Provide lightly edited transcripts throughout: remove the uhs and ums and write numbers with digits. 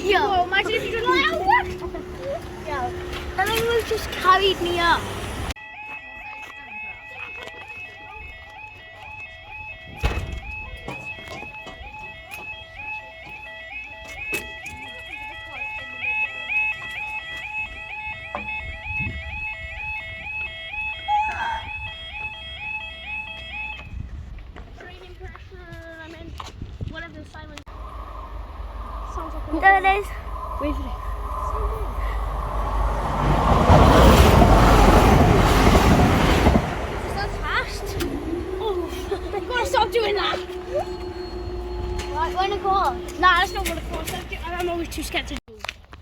Yo, imagine if you did like that. Yo, that thing just carried me up. Training pressure, I mean, whatever the silence. Sounds like there it is. Wait for it. Is that fast? Oh, I've got to stop doing that. Right, we're gonna go on. Nah, that's not what it was. I'm always too scared to do.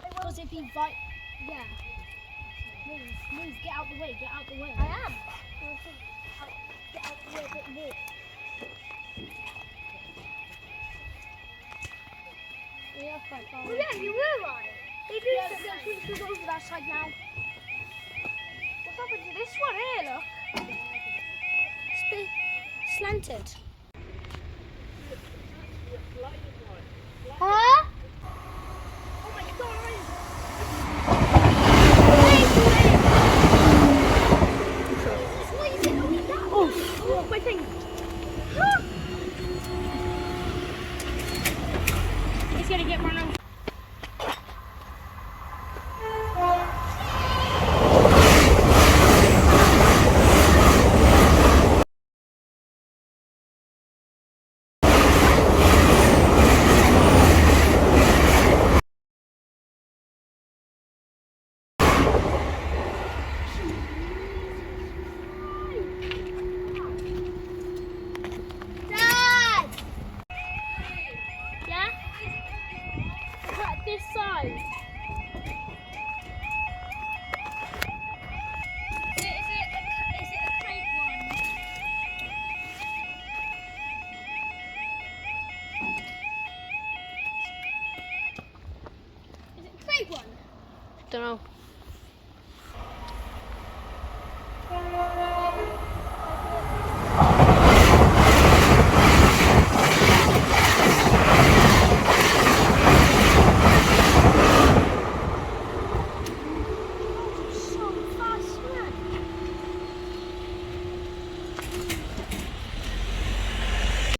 Because if you bite, yeah. Move, get out the way, get out the way. I am. Get out the way a bit more. Oh yeah, you were right. They do we should go over that side now. What's happened to this one here, look? It's a bit slanted. Huh? Oh my god! Oh, my thing. Huh? It's gonna get run over. This side. Is it a crate one? Is it a crate one? Don't know.